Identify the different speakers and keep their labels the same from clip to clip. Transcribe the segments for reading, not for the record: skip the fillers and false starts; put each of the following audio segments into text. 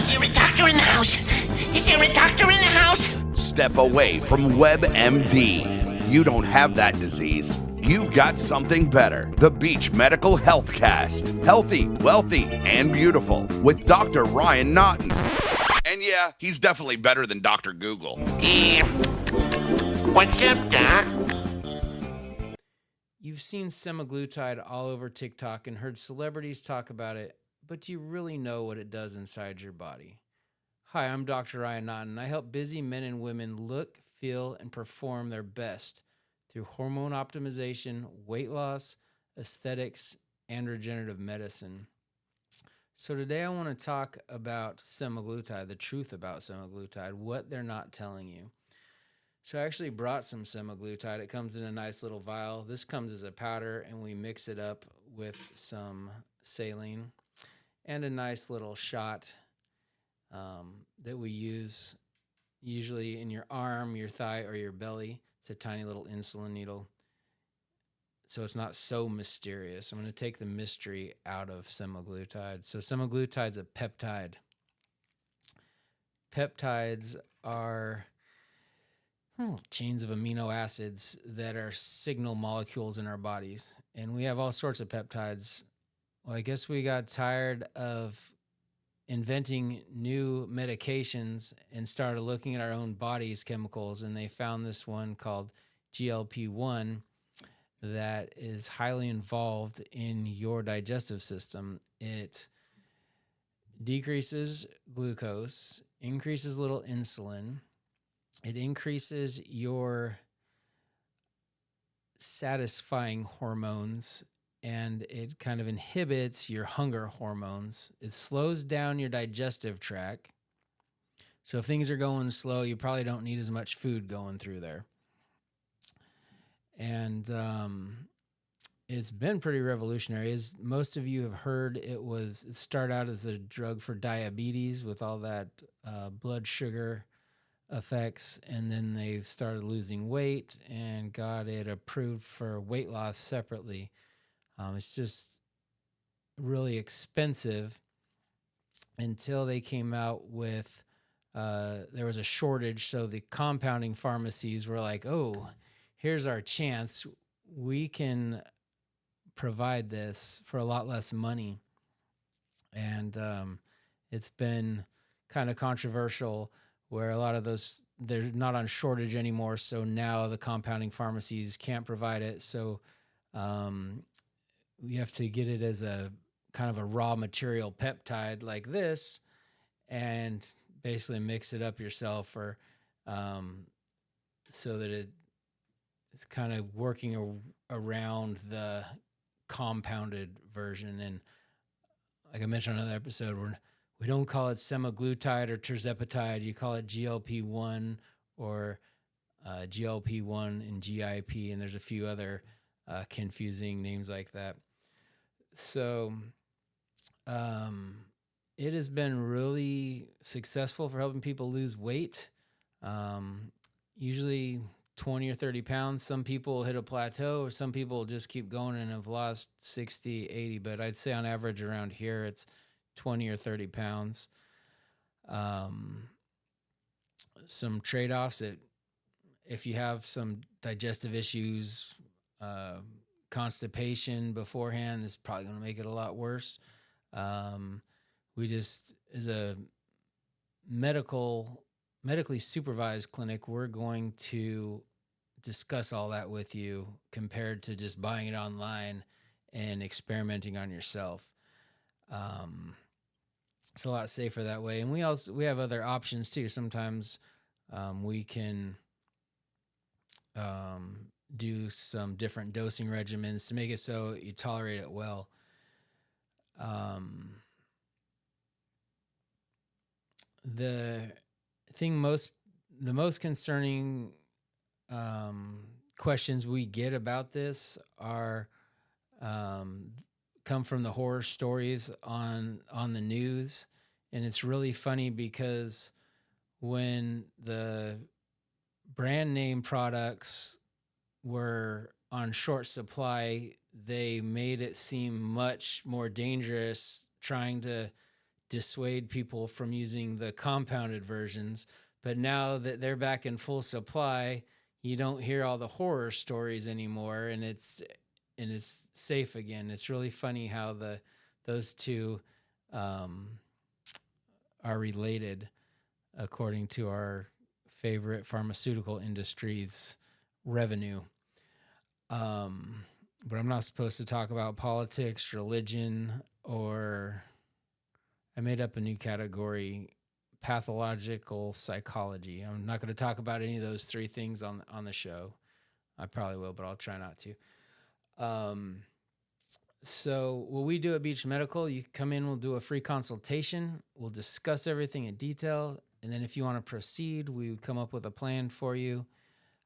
Speaker 1: Is there a doctor in the house? Is there a doctor in the house?
Speaker 2: Step away from WebMD. You don't have that disease. You've got something better. The Beach Medical Health Cast. Healthy, wealthy, and beautiful. With Dr. Ryan Naughton. And yeah, he's definitely better than Dr. Google.
Speaker 1: What's up, Doc?
Speaker 3: You've seen semaglutide all over TikTok and heard celebrities talk about it, but do you really know what it does inside your body? Hi, I'm Dr. Ryan Naughton, and I help busy men and women look, feel, and perform their best through hormone optimization, weight loss, aesthetics, and regenerative medicine. So today I want to talk about semaglutide, the truth about semaglutide, what they're not telling you. So I actually brought some semaglutide. It comes in a nice little vial. This comes as a powder, and we mix it up with some saline and a nice little shot that we use usually in your arm, your thigh, or your belly. It's a tiny little insulin needle, so it's not so mysterious. I'm going to take the mystery out of semaglutide. So semaglutide's a peptide. Peptides are chains of amino acids that are signal molecules in our bodies. And we have all sorts of peptides. Well, I guess we got tired of inventing new medications and started looking at our own body's chemicals. And they found this one called GLP-1 that is highly involved in your digestive system. It decreases glucose, increases little insulin. It increases your satisfying hormones, and it kind of inhibits your hunger hormones. It slows down your digestive tract. So if things are going slow, you probably don't need as much food going through there. And it's been pretty revolutionary. As most of you have heard, it started out as a drug for diabetes with all that blood sugar effects, and then they started losing weight and got it approved for weight loss separately. It's just really expensive until they came out with there was a shortage, so the compounding pharmacies were like, oh, here's our chance. We can provide this for a lot less money. And it's been kind of controversial where a lot of those, they're not on shortage anymore. So now the compounding pharmacies can't provide it. So we have to get it as a kind of a raw material peptide like this and basically mix it up yourself, or so that it's kind of working around the compounded version. And like I mentioned on another episode, we don't call it semaglutide or tirzepatide. You call it GLP-1 or GLP-1 and GIP, and there's a few other confusing names like that. So it has been really successful for helping people lose weight, usually 20 or 30 pounds. Some people hit a plateau, or some people just keep going and have lost 60, 80, but I'd say on average around here it's 20 or 30 pounds. Some trade-offs that if you have some digestive issues, constipation beforehand, this is probably going to make it a lot worse. We just, as a medically supervised clinic, we're going to discuss all that with you compared to just buying it online and experimenting on yourself. It's a lot safer that way. And we have other options too. Sometimes we can do some different dosing regimens to make it so you tolerate it well. The most concerning questions we get about this are come from the horror stories on the news. And it's really funny because when the brand name products were on short supply, they made it seem much more dangerous trying to dissuade people from using the compounded versions. But now that they're back in full supply, you don't hear all the horror stories anymore, and it's safe again. It's really funny how those two are related, according to our favorite pharmaceutical industry's revenue. But I'm not supposed to talk about politics, religion, or I made up a new category, pathological psychology. I'm not going to talk about any of those three things on the show. I probably will, but I'll try not to. So what we do at Beach Medical, you come in, we'll do a free consultation. We'll discuss everything in detail. And then if you want to proceed, we come up with a plan for you.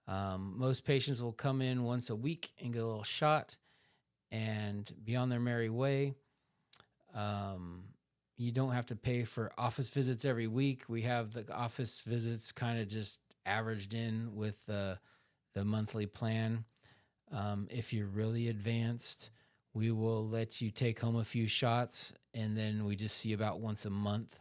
Speaker 3: Most patients will come in once a week and get a little shot and be on their merry way. You don't have to pay for office visits every week. We have the office visits kind of just averaged in with the monthly plan. If you're really advanced, we will let you take home a few shots, and then we just see about once a month.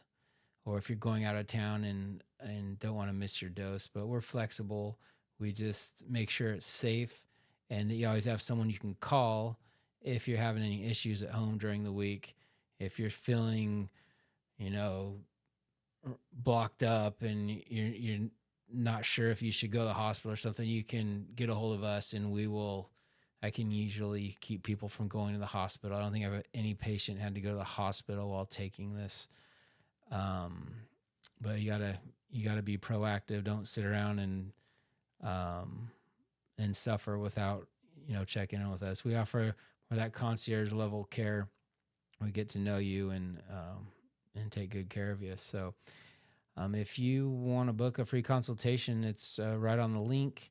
Speaker 3: Or if you're going out of town and don't want to miss your dose, but we're flexible. We just make sure it's safe and that you always have someone you can call if you're having any issues at home during the week. If you're feeling, blocked up and you're not sure if you should go to the hospital or something, you can get a hold of us and I can usually keep people from going to the hospital. I don't think I've had any patient had to go to the hospital while taking this. But you gotta be proactive. Don't sit around and suffer without, checking in with us. We offer that concierge level care. We get to know you and take good care of you. So, if you want to book a free consultation, it's right on the link.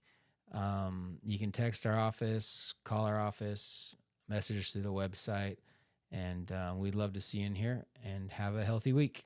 Speaker 3: You can text our office, call our office, message us through the website, and we'd love to see you in here and have a healthy week.